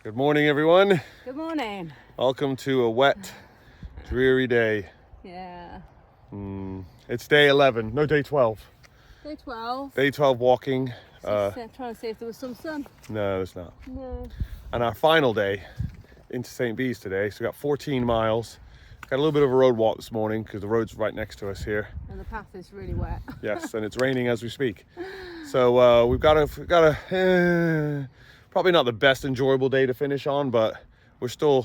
Good morning, everyone. Good morning. Welcome to a wet, dreary day. Yeah. It's day 11, no, day 12. Day 12. Day 12 walking. Trying to see if there was some sun. No, there's not. No. And our final day into St. Bees today. So we got 14 miles. Got a little bit of a road walk this morning because the road's right next to us here. And the path is really wet. Yes, and it's raining as we speak. So we've got a probably not the best enjoyable day to finish on, but we're still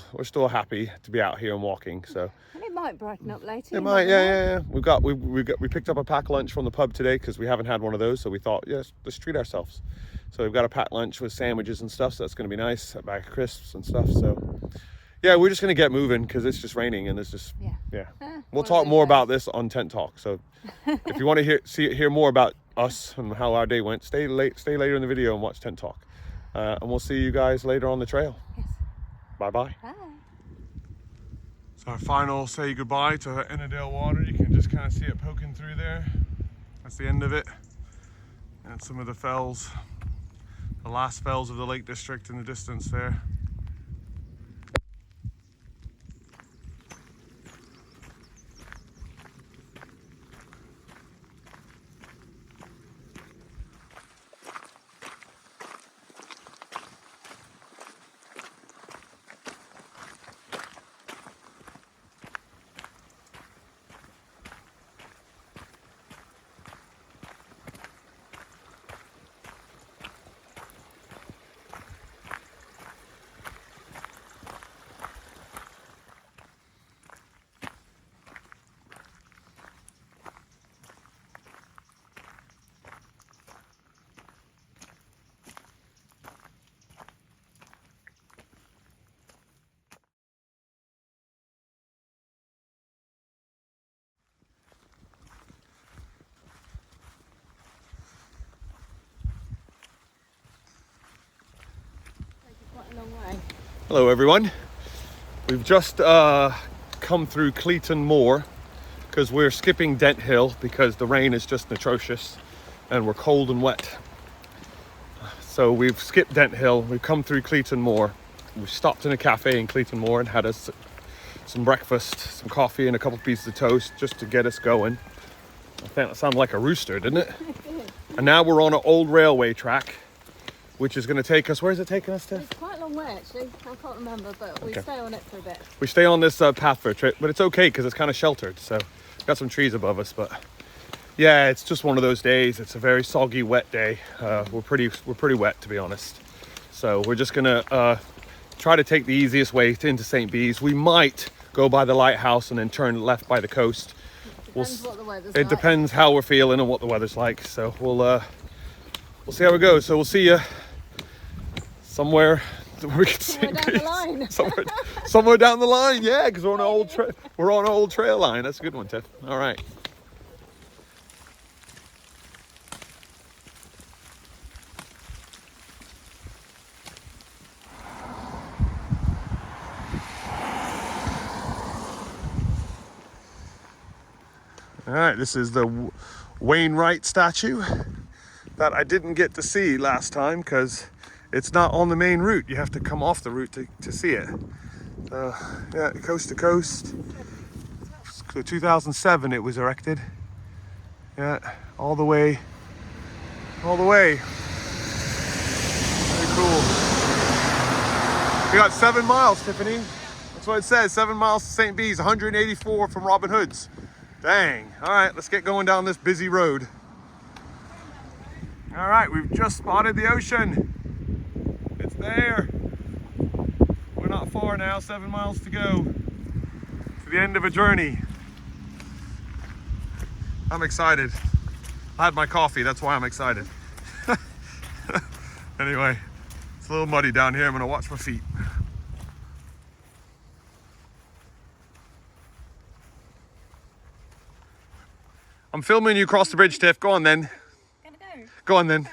happy to be out here and walking. So And it might brighten up later. it might, yeah. We picked up a packed lunch from the pub today because we haven't had one of those. So we thought, yes, let's treat ourselves. So we've got a packed lunch with sandwiches and stuff. So that's going to be nice. A bag of crisps and stuff. So yeah, we're just going to get moving because it's just raining and it's just yeah. We'll talk more about this on Tent Talk. So if you want to hear more about us and how our day went, stay later in the video and watch Tent Talk. And we'll see you guys later on the trail. Yes. Bye-bye. Bye. So our final say goodbye to Ennerdale water. You can just kind of see it poking through there. That's the end of it. And some of the fells, the last fells of the Lake District in the distance there. Quite a long way. Hello everyone. We've just come through Cleeton Moor because we're skipping Dent Hill because the rain is just atrocious and we're cold and wet. So we've skipped Dent Hill, we've come through Cleeton Moor. We stopped in a cafe in Cleeton Moor and had us some breakfast, some coffee and a couple pieces of toast just to get us going. I think that sounded like a rooster, didn't it? And now we're on an old railway track, which is going to take us, where is it taking us to? It's quite a long way actually. I can't remember, but we stay on it for a bit. We stay on this path for a trip, but it's okay because it's kind of sheltered. So got some trees above us, but yeah, it's just one of those days. It's a very soggy, wet day. We're pretty wet, to be honest. So we're just gonna try to take the easiest way into St. Bees. We might go by the lighthouse and then turn left by the coast. Depends what the weather's It like. depends how we're feeling and what the weather's like. So we'll see how it goes. So we'll see you somewhere where we can Somewhere down the line. somewhere down the line. Yeah, because we're on an old trail line. That's a good one, Tiff. All right. All right, this is the Wainwright statue that I didn't get to see last time because it's not on the main route. You have to come off the route to see it. Yeah, coast to coast. So 2007 it was erected. Yeah, all the way. Very cool. We got 7 miles, Tiffany. That's what it says, 7 miles to St. Bees, 184 from Robin Hood's. Dang. All right, let's get going down this busy road. All right, we've just spotted the ocean. It's there. We're not far now, 7 miles to go to the end of a journey. I'm excited. I had my coffee, that's why I'm excited. Anyway, it's a little muddy down here. I'm gonna watch my feet. I'm filming you across the bridge, Tiff. Go on then. Gonna go. Go on then.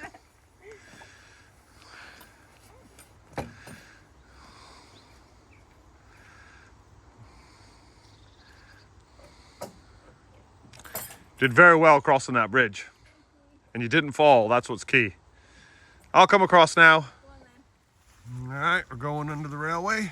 Did very well crossing that bridge. And you didn't fall, that's what's key. I'll come across now. Go on then. All right, we're going under the railway.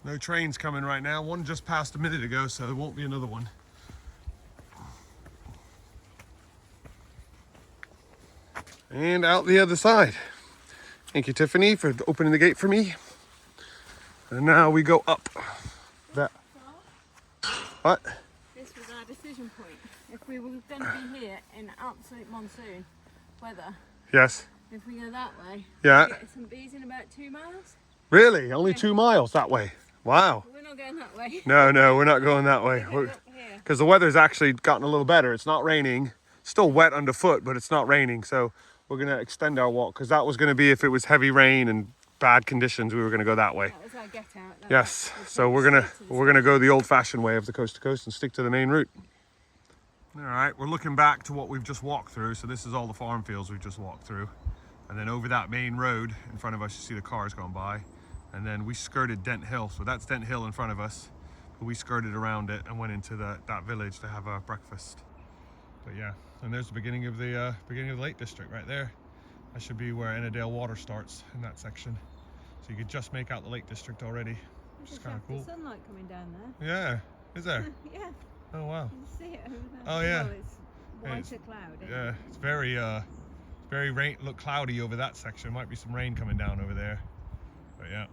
No trains coming right now. One just passed a minute ago, so there won't be another one. And out the other side. Thank you, Tiffany, for opening the gate for me. And now we go up that. What? This was our decision point. If we were going to be here in absolute monsoon weather, Yes. if we go that way, Yeah. we get some bees in about 2 miles. Really? Only 2 miles that way? Wow. We're not going that way. No, we're not going that way. We're up here. Because the weather's actually gotten a little better. It's not raining. Still wet underfoot, but it's not raining. So we're going to extend our walk, because that was going to be if it was heavy rain and bad conditions, we were going to go that way. That was our get out. Yes. So we're gonna go the old-fashioned way of the coast to coast and stick to the main route. All right, we're looking back to what we've just walked through. So this is all the farm fields we've just walked through, and then over that main road in front of us, you see the cars going by, and then we skirted Dent Hill. So that's Dent Hill in front of us, but we skirted around it and went into that village to have our breakfast. But yeah, and there's the beginning of the Lake District right there. That should be where Ennerdale water starts, in that section. So you could just make out the Lake District already, which is kind of cool. There's sunlight coming down there. Yeah, is there? Yeah. Oh wow. You can see it over there. Oh yeah. Well, it's whiter cloud. Yeah, it's very look cloudy over that section. Might be some rain coming down over there. But yeah.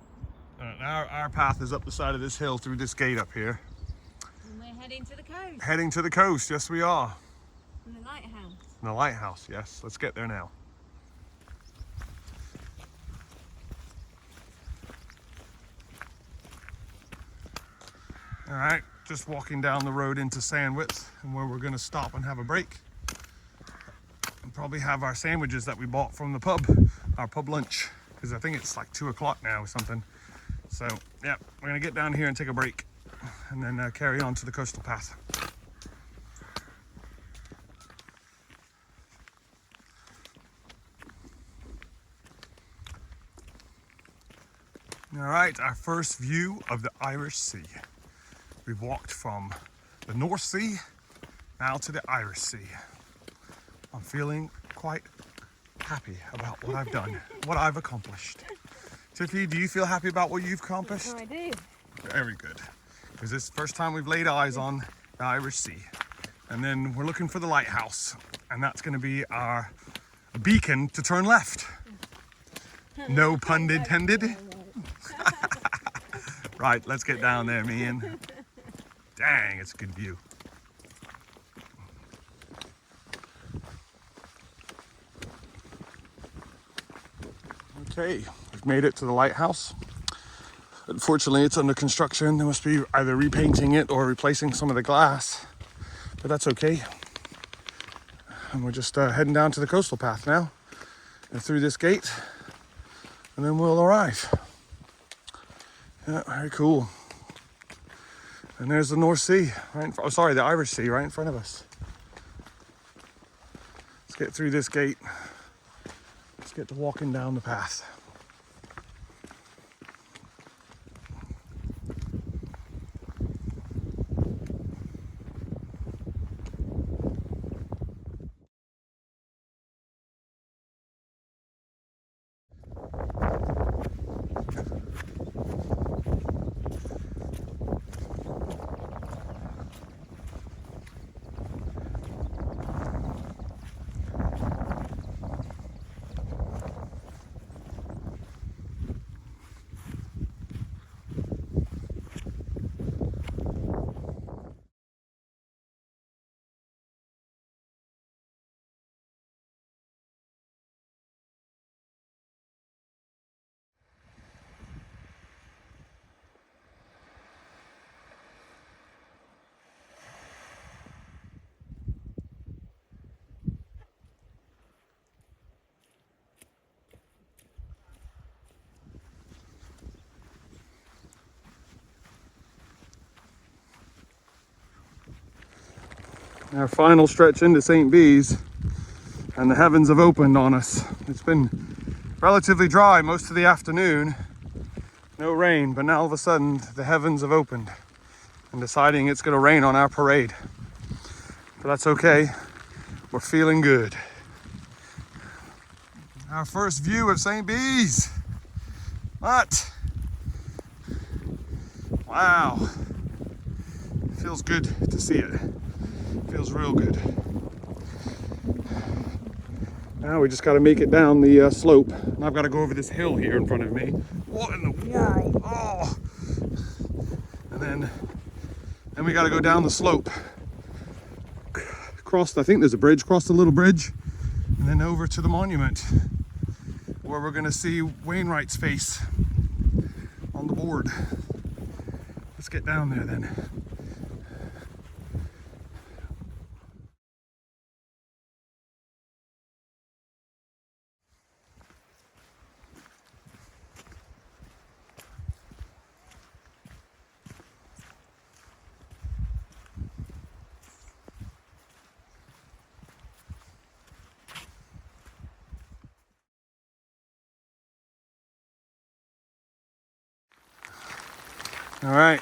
Our path is up the side of this hill through this gate up here. And we're heading to the coast. Heading to the coast, yes we are. And the lighthouse. And the lighthouse, yes. Let's get there now. All right, just walking down the road into Sandwich, and where we're gonna stop and have a break. And probably have our sandwiches that we bought from the pub, our pub lunch, because I think it's like 2 o'clock now or something. So yeah, we're gonna get down here and take a break, and then carry on to the coastal path. All right, our first view of the Irish Sea. We've walked from the North Sea now to the Irish Sea. I'm feeling quite happy about what I've done, what I've accomplished. Tiffy, do you feel happy about what you've accomplished? Oh, I do. Very good. Because this is the first time we've laid eyes on the Irish Sea. And then we're looking for the lighthouse. And that's going to be our beacon to turn left. No pun intended. Right, let's get down there, man. Dang, it's a good view. Okay, we've made it to the lighthouse. Unfortunately, it's under construction. They must be either repainting it or replacing some of the glass, but that's okay. And we're just heading down to the coastal path now, and through this gate, and then we'll arrive. Yeah, very cool. And there's the North Sea, the Irish Sea right in front of us. Let's get through this gate. Let's get to walking down the path. Our final stretch into St. Bees, and the heavens have opened on us. It's been relatively dry most of the afternoon, no rain, but now all of a sudden the heavens have opened, and deciding it's going to rain on our parade. But that's okay. We're feeling good. Our first view of St. Bees. What? Wow. Feels good to see it. Feels real good. Now we just got to make it down the slope. And I've got to go over this hill here in front of me. What in the world? Oh! And then we got to go down the slope. Cross, I think there's a bridge, cross the little bridge, and then over to the monument where we're going to see Wainwright's face on the board. Let's get down there then. All right,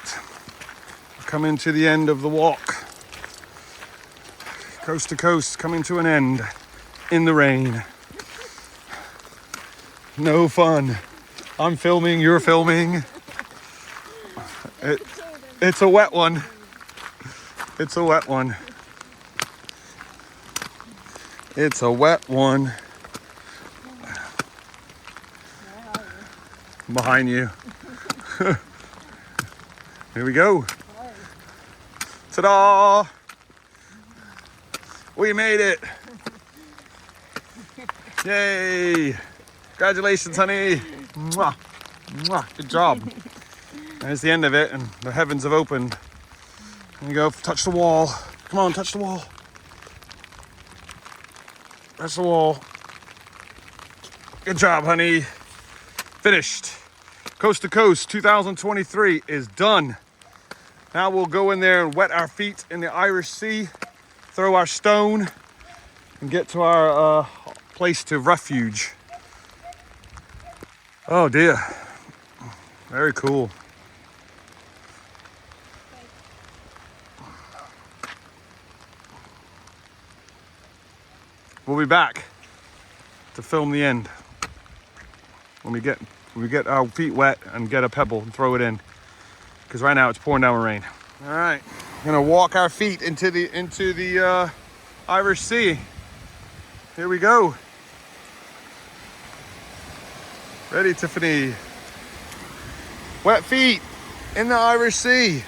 coming to the end of the walk. Coast to coast, coming to an end in the rain. No fun. I'm filming, you're filming. It's a wet one. It's a wet one. It's a wet one. Behind you. Here we go. Ta-da! We made it. Yay! Congratulations, honey. Mwah. Mwah. Good job. There's the end of it, and the heavens have opened. There you go. Touch the wall. Come on, touch the wall. Touch the wall. Good job, honey. Finished. Coast to Coast 2023 is done. Now we'll go in there and wet our feet in the Irish Sea, throw our stone, and get to our place to refuge. Oh dear. Very cool. We'll be back to film the end when we get our feet wet and get a pebble and throw it in, because right now it's pouring down with rain. All right, we're gonna walk our feet into the Irish Sea. Here we go. Ready, Tiffany? Wet feet in the Irish Sea.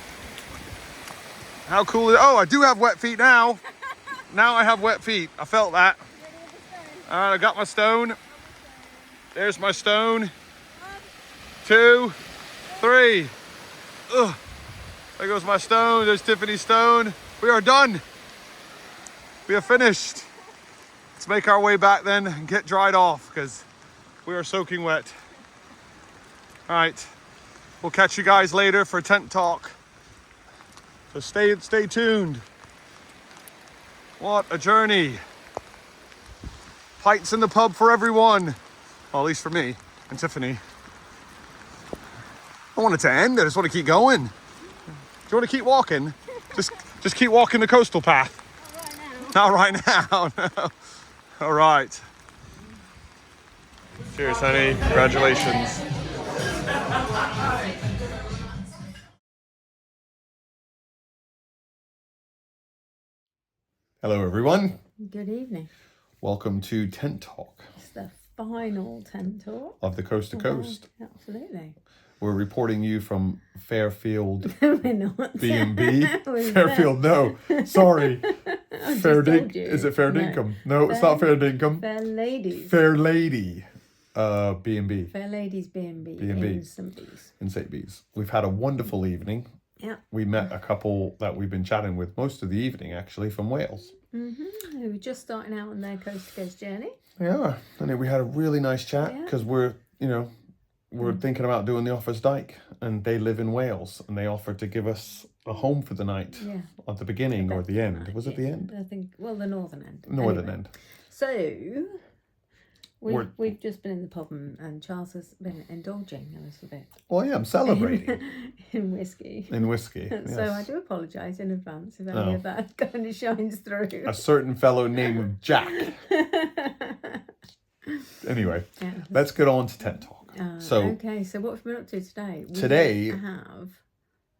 How cool is it? Oh, I do have wet feet now. Now I have wet feet. I felt that. All right, I got my stone. There's my stone. 2, 3. Ugh. There goes my stone. There's Tiffany's stone. We are done. We are finished. Let's make our way back then and get dried off, because we are soaking wet. All right. We'll catch you guys later for tent talk. So stay tuned. What a journey. Pints in the pub for everyone. Well, at least for me and Tiffany. I want it to end. I just want to keep going. Do you want to keep walking? Just keep walking the coastal path. Not right now. No. All right. Cheers, honey. Congratulations. Hello, everyone. Good evening. Welcome to Tent Talk It's the final tent talk. of the Coast to Coast. Absolutely. We're reporting you from Fairfield We're not. B&B. We're Fairfield, no. Sorry. Fair told you. Is it Fair Dinkum? No, it's not Fair Dinkum. Fair Ladies. Fair Lady B&B Fair Ladies B&B B&B. in St. Bees. in St. Bees. We've had a wonderful evening. Yeah. We met a couple that we've been chatting with most of the evening, actually, from Wales. Mm-hmm. Who were just starting out on their coast to coast journey. Yeah, and then we had a really nice chat, Yeah. because we're thinking about doing the Offa's Dyke, and they live in Wales, and they offered to give us a home for the night. Yeah. At the beginning or the end. Was it the end? I think, well, the northern end. Northern Anyway. end. So, We've just been in the pub and Charles has been indulging a little bit. Well, yeah, I'm celebrating. In whiskey. In whiskey, yes. So I do apologise in advance if any of that kind of shines through. A certain fellow named Jack. Anyway, let's get on to tent talk. Okay, so what have we been up to today? Today...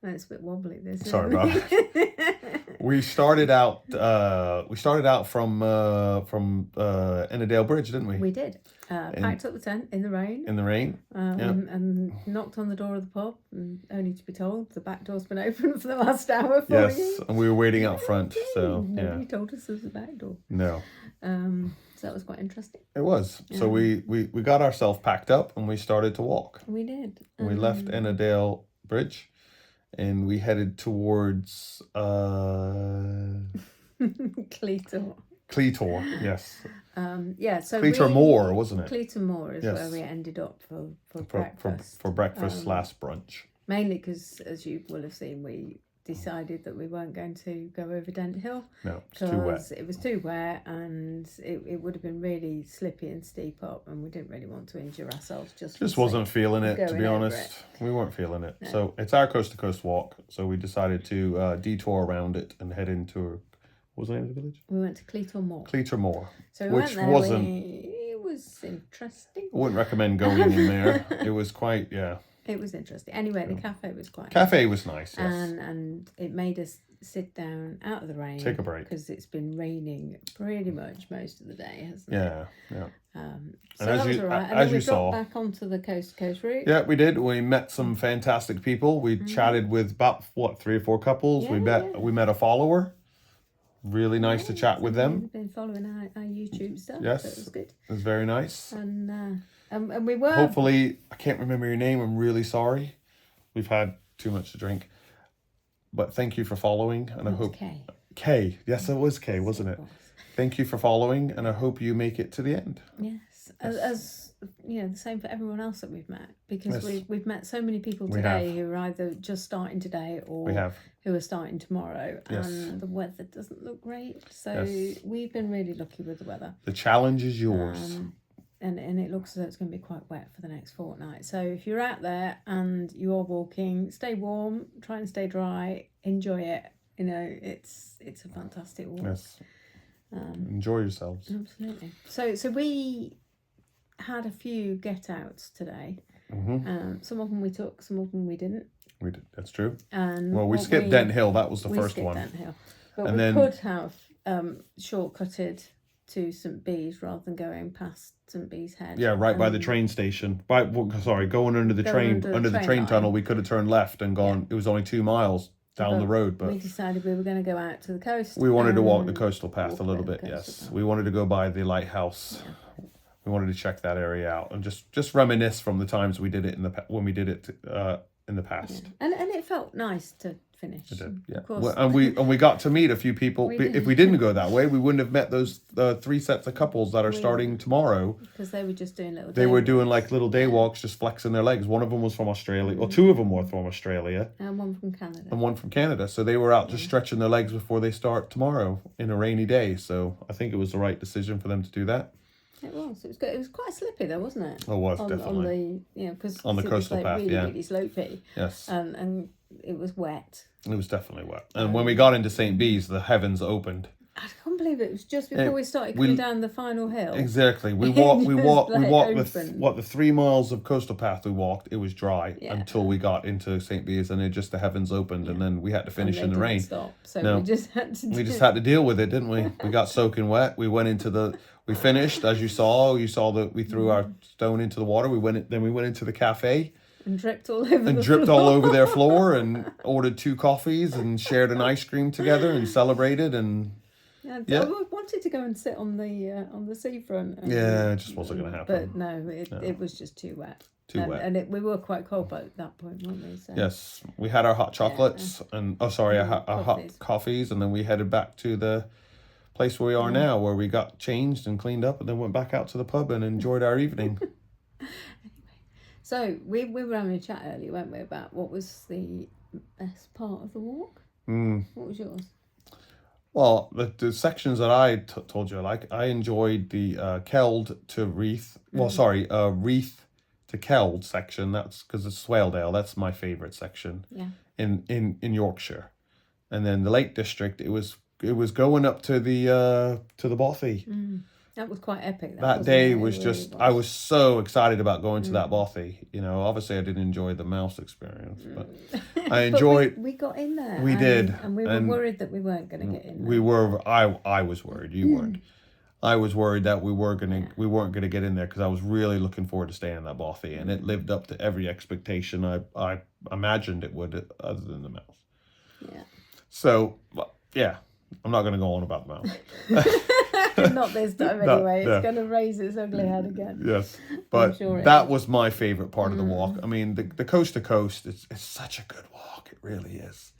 It's a bit wobbly, this. Sorry about it. We started out from Ennerdale Bridge, didn't we? We did. Packed up the tent in the rain. In the rain. And knocked on the door of the pub, and only to be told the back door's been open for the last hour for you. Yes, and we were waiting out front, so nobody told us there was a back door. No. So that was quite interesting. It was. So we got ourselves packed up and we started to walk. We did. We left Ennerdale Bridge. And we headed towards Cleator. Cleator, yes. So Cleator Moor, wasn't it? Cleator Moor is where we ended up for breakfast. For breakfast / brunch. Mainly because, as you will have seen, we decided that we weren't going to go over Dent Hill. No, it's too wet. It was too wet and it would have been really slippy and steep up, and we didn't really want to injure ourselves. Just wasn't feeling it, to be honest. We weren't feeling it. No. So it's our coast to coast walk. So we decided to detour around it and head into, what was the name of the village? We went to Cleator Moor. Cleator Moor. So we went there. It was interesting. I wouldn't recommend going in there. It was quite, It was interesting. Anyway, the cafe was quite Cafe was nice, yes. And it made us sit down out of the rain. Take a break. Because it's been raining pretty much most of the day, hasn't it? Yeah. So that was all right. And then we got back onto the coast route. Yeah, we did. We met some fantastic people. We chatted with about, 3 or 4 couples. Yeah, we met a follower. Really nice to chat with them. We've been following our YouTube stuff. Yes. So it was good. It was very nice. And we were... Hopefully, I can't remember your name. I'm really sorry. We've had too much to drink. But thank you for following. And I hope... Kay. Yes, it was Kay, wasn't it? Thank you for following. And I hope you make it to the end. Yes. As the same for everyone else that we've met. Because we've met so many people today who are either just starting today or who are starting tomorrow. Yes. And the weather doesn't look great. So we've been really lucky with the weather. The challenge is yours. And it looks as though it's going to be quite wet for the next fortnight. So if you're out there and you are walking, stay warm, try and stay dry, enjoy it. It's a fantastic walk. Yes. Enjoy yourselves. Absolutely. So we had a few get-outs today. Mm-hmm. Some of them we took, some of them we didn't. We did. That's true. And we skipped Dent Hill. That was the first one. Dent Hill. But we could have shortcutted to St Bees rather than going past St Bees Head. Yeah, right by the train station. Going under the train tunnel. We could have turned left and gone. It was only 2 miles down the road, but we decided we were going to go out to the coast. We wanted to walk the coastal path a little bit. Yes, we wanted to go by the lighthouse. Yeah. We wanted to check that area out and just reminisce from the times we did it when we did it in the past. Yeah. And it felt nice to finish. It did, yeah. Of course. And we got to meet a few people. If we didn't go that way, we wouldn't have met those 3 sets of couples that are starting tomorrow. Because they were just doing doing like little day walks, just flexing their legs. One of them was from Australia. Well, 2 of them were from Australia. And one from Canada. So they were out just stretching their legs before they start tomorrow in a rainy day. So I think it was the right decision for them to do that. It was. It was good. It was quite slippy though, wasn't it? It was, definitely. Because on the coastal path, really slopey. Yes. And it was wet. It was definitely wet. And when we got into St Bees, the heavens opened. I can't believe it. It was just before we started coming down the final hill. Exactly. We walked the 3 miles of coastal path we walked. It was dry until we got into St Bees, and the heavens opened, and then we had to finish in the rain. So we just had to. We just had to deal with it, didn't we? We got soaking wet. We went into we finished, as you saw. You saw that we threw our stone into the water. We went into the cafe. And dripped all over all over their floor, and ordered 2 coffees and shared an ice cream together and celebrated and. Yeah, I wanted to go and sit on the seafront. It just wasn't going to happen. But no, it was just too wet. Too wet. And we were quite cold by that point, weren't we? So. Yes, we had our hot chocolates our hot coffees, and then we headed back to the place where we are now, where we got changed and cleaned up, and then went back out to the pub and enjoyed our evening. So we were having a chat earlier, weren't we, about what was the best part of the walk? What was yours? Well, the sections that I told you, like, I enjoyed the Keld to Reeth. Well, sorry, Reeth to Keld section. That's because it's Swaledale. That's my favorite section. Yeah. In Yorkshire, and then the Lake District. It was going up to the bothy. That was quite epic. That wasn't day it? was It just, really I was. was so excited about going to that bothy. You know, obviously I didn't enjoy the mouse experience, but I enjoyed. But we got in there. We did, and we were worried that we weren't going to get in there. We were. I was worried. You weren't. I was worried that we weren't gonna get in there because I was really looking forward to staying in that bothy, and it lived up to every expectation I imagined it would, other than the mouse. Yeah. So yeah, I'm not gonna go on about the mouse. Not this time anyway. It's going to raise its ugly head again. Yes, but sure that was my favorite part of the walk. I mean, the coast to coast, it's such a good walk. It really is.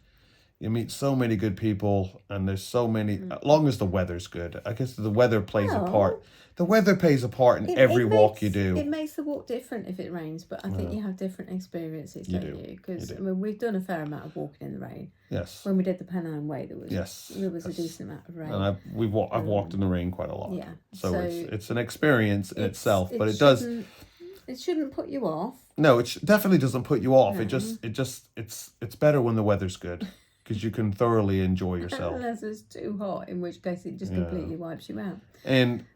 You meet so many good people, and there's so many. As long as the weather's good, I guess the weather plays a part. The weather plays a part in every walk you do. It makes the walk different if it rains, but I think you have different experiences, don't you? Because I mean, we've done a fair amount of walking in the rain. Yes. When we did the Pennine Way, there was a decent amount of rain. And I've walked in the rain quite a lot. Yeah. So it's an experience in itself, but it shouldn't put you off. No, it definitely doesn't put you off. It's better when the weather's good. Because you can thoroughly enjoy yourself. Unless it's too hot, in which case it just completely wipes you out. And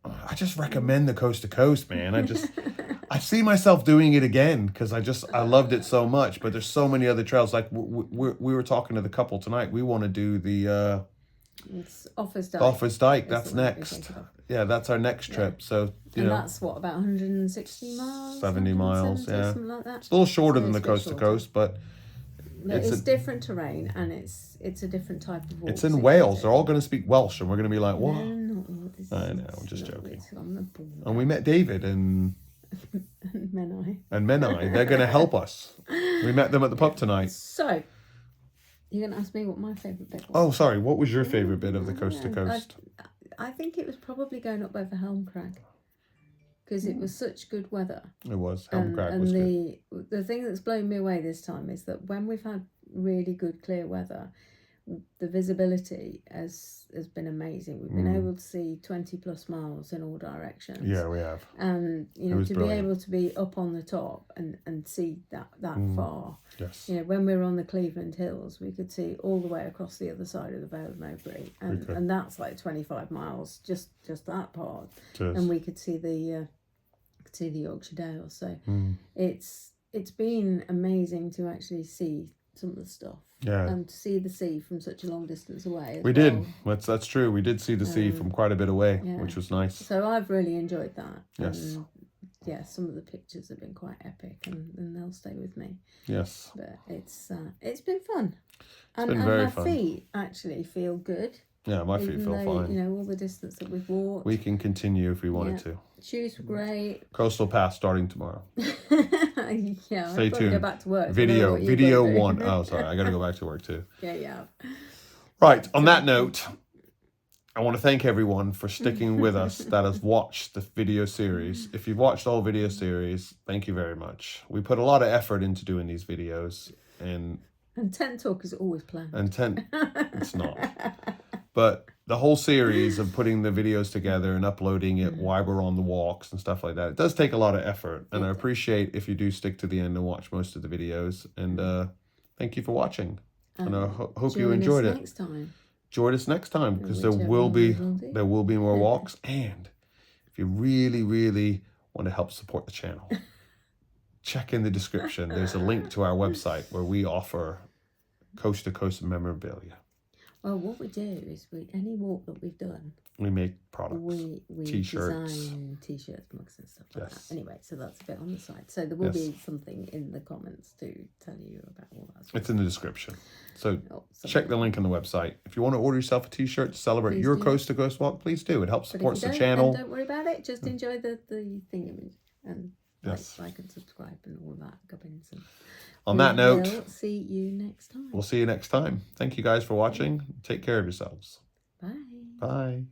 I just recommend the coast to coast, man. I see myself doing it again because I loved it so much. But there's so many other trails. Like we were talking to the couple tonight. We want to do the it's Offa's Dyke. Offa's Dyke. That's next. Yeah, that's our next trip. So that's what, about 160 miles, 70 miles. Yeah, something like that. It's a little shorter than the coast to coast, but. No, it's different terrain, and it's a different type of walk. It's in Wales. They're all going to speak Welsh, and we're going to be like, what? I know, I'm just joking. And we met David and Menai. They're going to help us. We met them at the pub tonight. So, you're going to ask me what my favourite bit was? Oh, sorry. What was your favourite bit of the coast to coast? I think it was probably going up over Helm Crag. Because it was such good weather. It was. Helm Crag was good. The thing that's blown me away this time is that when we've had really good clear weather, the visibility has been amazing. We've been able to see 20 plus miles in all directions. Yeah, we have. And to be able to be up on the top and see that far. Yes. When we were on the Cleveland Hills, we could see all the way across the other side of the Vale of Mowbray, and that's like 25 miles, just that part. And we could see the Yorkshire Dales. So it's been amazing to actually see some of the stuff. Yeah. And to see the sea from such a long distance away. We did. That's true. We did see the sea from quite a bit away, which was nice. So I've really enjoyed that. Yes. And some of the pictures have been quite epic, and they'll stay with me. Yes. But it's been fun. It's been very my fun. Feet actually feel good. Yeah, my feet feel fine. All the distance that we've walked. We can continue if we wanted to. Shoes were great. Coastal Pass starting tomorrow. Yeah, Stay tuned. Go back to work. Video 1. Oh, sorry, I got to go back to work too. Yeah. Right. On that note, I want to thank everyone for sticking with us that has watched the video series. If you've watched all video series, thank you very much. We put a lot of effort into doing these videos, and tent talk is always planned. It's not. But the whole series of putting the videos together and uploading it while we're on the walks and stuff like that, it does take a lot of effort. And I appreciate if you do stick to the end and watch most of the videos. And thank you for watching. And I hope you enjoyed it. Next time. Join us next time, because there will be more walks. And if you really, really want to help support the channel, check in the description. There's a link to our website where we offer coast to coast memorabilia. Well, what we do is any walk that we've done, we make products. We T-shirts. design T-shirts, mugs and stuff like that. Anyway, so that's a bit on the side. So there will be something in the comments to tell you about all that. It's in the description. So check the link on the website. If you want to order yourself a T-shirt to celebrate your coast to coast walk, please do. It helps support the channel. Don't worry about it. Just enjoy the thingamage and like and subscribe and all that gubbins. On that note, we'll see you next time. We'll see you next time. Thank you guys for watching. Take care of yourselves. Bye. Bye.